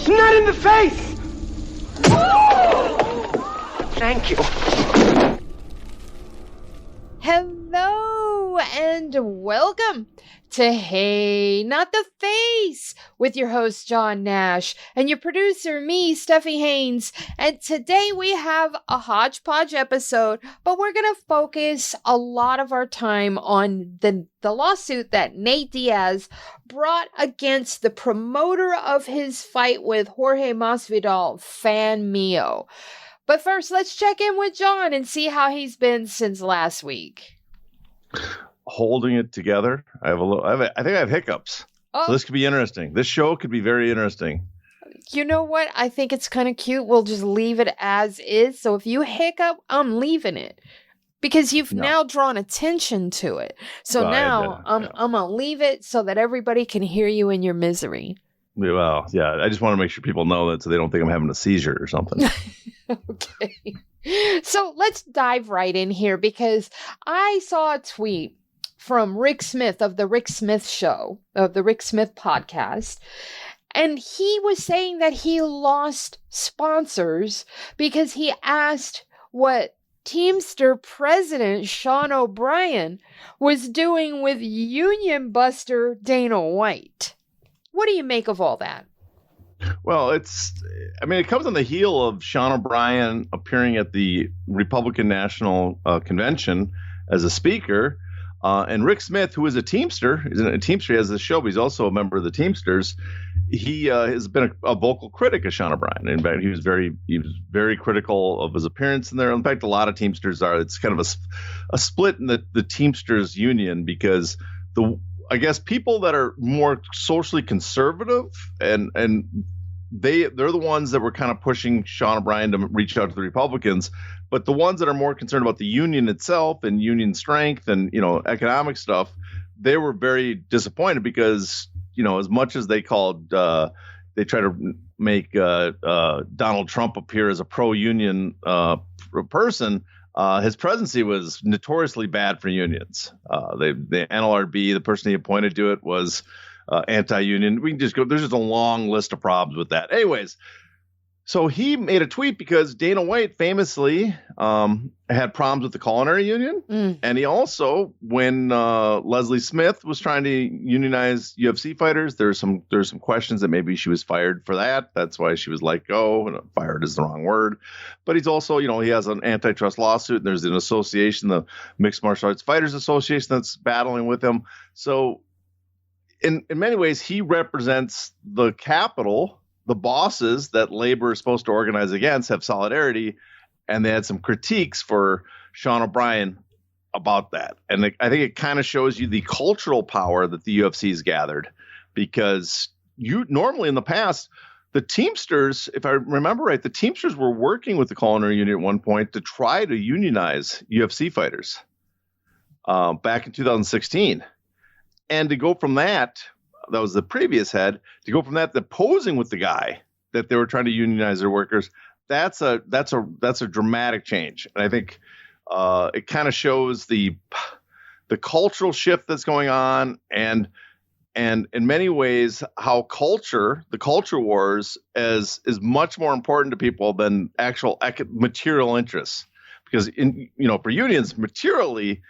It's not in the face! Thank you. Hello and welcome to Hey, Not the Face with your host, John Nash, and your producer, me, Steffi Haynes. And today we have a hodgepodge episode, but we're going to focus a lot of our time on the lawsuit that Nate Diaz brought against the promoter of his fight with Jorge Masvidal, Fanmio. But first, let's check in with John and see how he's been since last week. Holding it together. I think I have hiccups. Oh. So this could be interesting. This show could be very interesting. You know what? I think it's kind of cute. We'll just leave it as is. So if you hiccup, I'm leaving it. Because you've now drawn attention to it. So now I'm going to leave it so that everybody can hear you in your misery. Well, yeah. I just want to make sure people know that so they don't think I'm having a seizure or something. Okay. So let's dive right in here because I saw a tweet from Rick Smith of the Rick Smith Show, of the Rick Smith podcast. And he was saying that he lost sponsors because he asked what Teamster President Sha OBrien was doing with Union Buster Dana White. What do you make of all that? Well, it comes on the heel of Sha OBrien appearing at the Republican National Convention as a speaker. And Rick Smith, who is a Teamster, he has this show, but he's also a member of the Teamsters. He has been a vocal critic of Sha OBrien. In fact, he was very critical of his appearance in there. In fact, a lot of Teamsters are. It's kind of a split in the Teamsters union because I guess people that are more socially conservative and they're the ones that were kind of pushing Sha OBrien to reach out to the Republicans. But the ones that are more concerned about the union itself and union strength and, economic stuff, they were very disappointed because, as much as they they try to make Donald Trump appear as a pro-union person, his presidency was notoriously bad for unions. The NLRB, the person he appointed to it, was anti-union. We can just go. There's just a long list of problems with that. Anyways, so he made a tweet because Dana White famously had problems with the culinary union. And he also, when Leslie Smith was trying to unionize UFC fighters, there's some questions that maybe she was fired for that. That's why she was let go. Fired is the wrong word. But he's also, he has an antitrust lawsuit. And there's an association, the Mixed Martial Arts Fighters Association, that's battling with him. So in many ways, he represents the capital. The bosses that labor is supposed to organize against have solidarity, and they had some critiques for Sha OBrien about that. And I think it kind of shows you the cultural power that the UFC's gathered, because normally in the past, the Teamsters, if I remember right, the Teamsters were working with the culinary union at one point to try to unionize UFC fighters back in 2016. And to go from that was the previous head, to go from that to posing with the guy that they were trying to unionize their workers, that's a dramatic change. And I think it kind of shows the cultural shift that's going on, and in many ways how the culture wars is much more important to people than actual material interests. Because for unions, materially,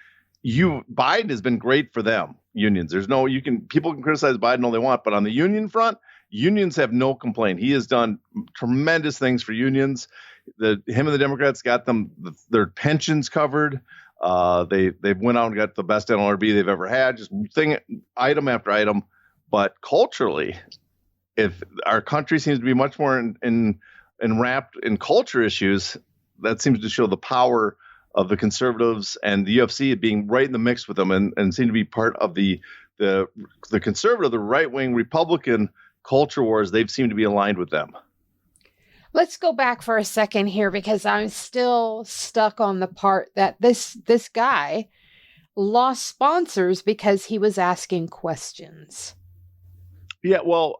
Biden has been great for them. Unions. People can criticize Biden all they want, but on the union front, unions have no complaint. He has done tremendous things for unions. Him and the Democrats got them their pensions covered. They went out and got the best NLRB they've ever had, just item after item. But culturally, if our country seems to be much more enwrapped in culture issues, that seems to show the power of the conservatives and the UFC being right in the mix with them and seem to be part of the conservative, the right-wing Republican culture wars. They've seemed to be aligned with them. Let's go back for a second here because I'm still stuck on the part that this guy lost sponsors because he was asking questions. Yeah, well,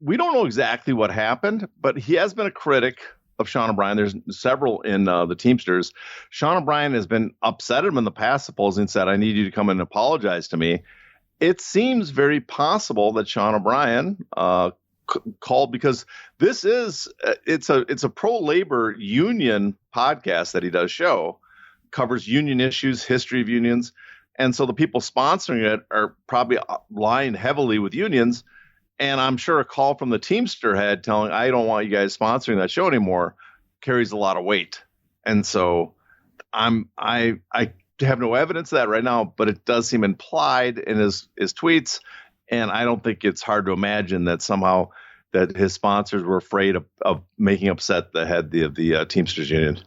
we don't know exactly what happened, but he has been a critic of Sha OBrien. There's several in the Teamsters. Sha OBrien has been upset at him in the past, supposedly, and said, I need you to come and apologize to me. It seems very possible that Sha OBrien called, because this is it's a pro-labor union podcast that he does show, covers union issues, history of unions. And so the people sponsoring it are probably lying heavily with unions. And I'm sure a call from the Teamster head telling, I don't want you guys sponsoring that show anymore, carries a lot of weight. And so I have no evidence of that right now, but it does seem implied in his tweets. And I don't think it's hard to imagine that somehow that his sponsors were afraid of making upset the head of the Teamsters Union.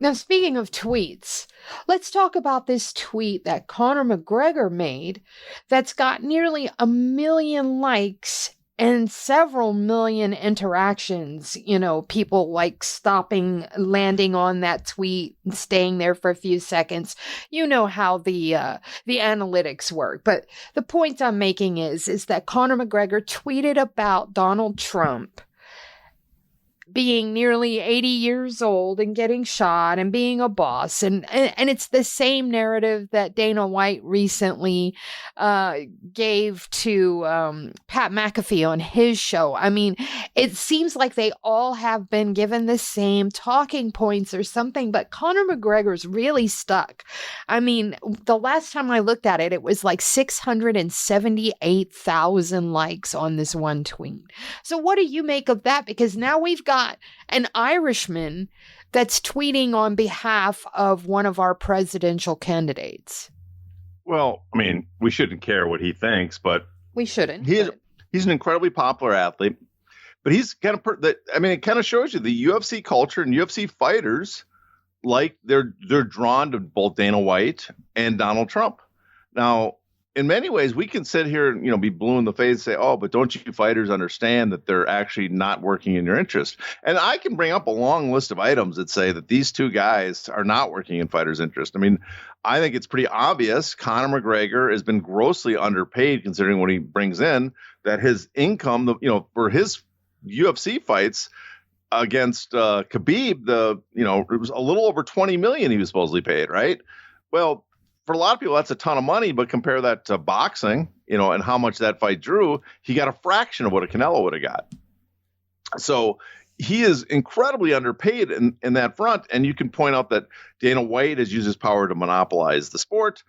Now, speaking of tweets, let's talk about this tweet that Conor McGregor made that's got nearly 1 million likes and several million interactions. People like stopping, landing on that tweet and staying there for a few seconds. You know how the analytics work. But the point I'm making is that Conor McGregor tweeted about Donald Trump being nearly 80 years old and getting shot and being a boss. And it's the same narrative that Dana White recently gave to Pat McAfee on his show. I mean, it seems like they all have been given the same talking points or something, but Conor McGregor's really stuck. I mean, the last time I looked at it, it was like 678,000 likes on this one tweet. So what do you make of that? Because now we've got an Irishman that's tweeting on behalf of one of our presidential candidates. Well, I mean, we shouldn't care what he thinks, but we shouldn't. He's an incredibly popular athlete, but he's kind of it kind of shows you the UFC culture and UFC fighters, like they're drawn to both Dana White and Donald Trump. Now, in many ways, we can sit here and, be blue in the face and say, oh, but don't you fighters understand that they're actually not working in your interest? And I can bring up a long list of items that say that these two guys are not working in fighters' interest. I mean, I think it's pretty obvious Conor McGregor has been grossly underpaid considering what he brings in, that his income, for his UFC fights against Khabib, it was a little over $20 million he was supposedly paid, right? Well, for a lot of people, that's a ton of money, but compare that to boxing, and how much that fight drew, he got a fraction of what a Canelo would have got. So he is incredibly underpaid in that front. And you can point out that Dana White has used his power to monopolize the sport.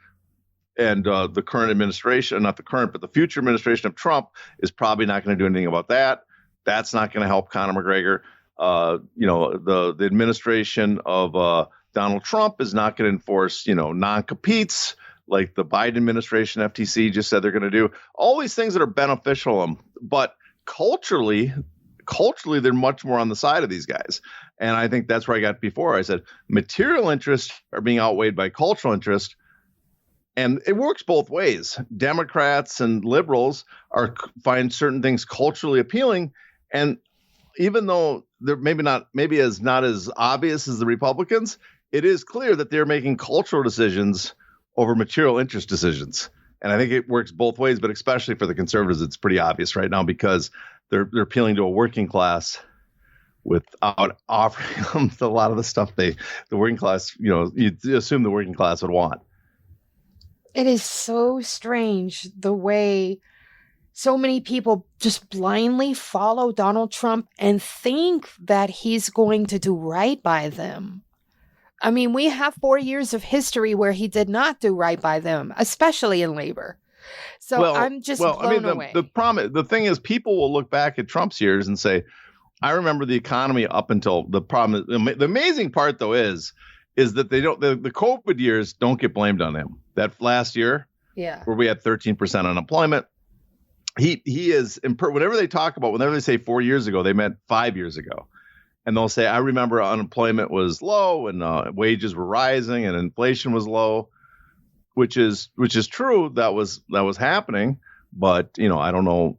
And the current administration, not the current, but the future administration of Trump is probably not going to do anything about that. That's not going to help Conor McGregor. The administration of Donald Trump is not going to enforce, non-competes like the Biden administration, FTC just said they're going to do. All these things that are beneficial to them. But culturally, they're much more on the side of these guys. And I think that's where I got before. I said material interests are being outweighed by cultural interest. And it works both ways. Democrats and liberals find certain things culturally appealing. And even though they're maybe not as obvious as the Republicans, it is clear that they're making cultural decisions over material interest decisions. And I think it works both ways, but especially for the conservatives, it's pretty obvious right now because they're appealing to a working class without offering them a lot of the stuff the working class, you'd assume the working class would want. It is so strange the way so many people just blindly follow Donald Trump and think that he's going to do right by them. I mean, we have 4 years of history where he did not do right by them, especially in labor. So I'm just blown away. The thing is, people will look back at Trump's years and say, I remember the economy up until the problem. The amazing part, though, is that they don't. The COVID years don't get blamed on him. That last year, where we had 13% unemployment, he is whenever they talk about, whenever they say 4 years ago, they meant 5 years ago. And they'll say, I remember unemployment was low and wages were rising and inflation was low, which is true. That was happening. But, I don't know,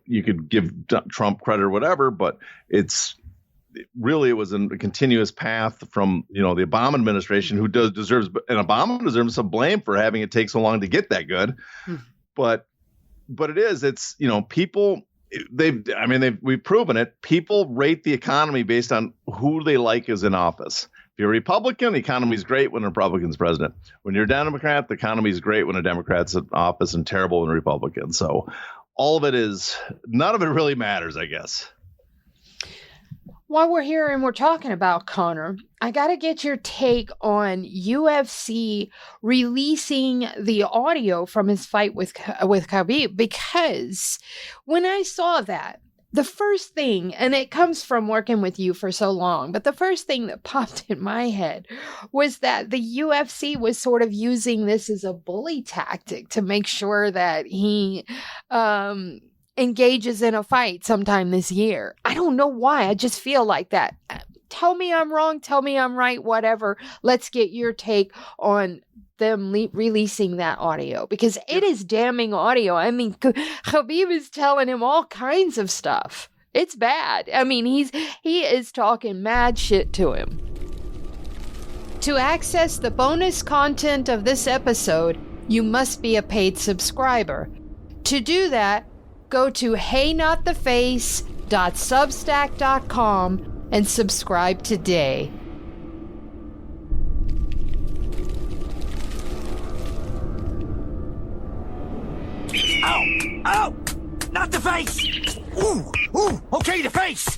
you could give Trump credit or whatever, but it was a continuous path from, the Obama administration, who deserves some blame for having it take so long to get that good. But it's people. We've proven it. People rate the economy based on who they like is in office. If you're a Republican, the economy is great when a Republican's president. When you're a Democrat, the economy is great when a Democrat's in office and terrible when a Republican. So all of it is, none of it really matters, I guess. While we're here and we're talking about Conor, I got to get your take on UFC releasing the audio from his fight with Khabib, because when I saw that, the first thing, and it comes from working with you for so long, but the first thing that popped in my head was that the UFC was sort of using this as a bully tactic to make sure that he engages in a fight sometime this year. I don't know why. I just feel like that. Tell me I'm wrong. Tell me I'm right. Whatever. Let's get your take on them releasing that audio, because it is damning audio. I mean, Khabib is telling him all kinds of stuff. It's bad. I mean, he is talking mad shit to him. To access the bonus content of this episode, you must be a paid subscriber. To do that, go to heynottheface.substack.com and subscribe today. Ow! Ow! Not the face! Ooh! Ooh! Okay, the face!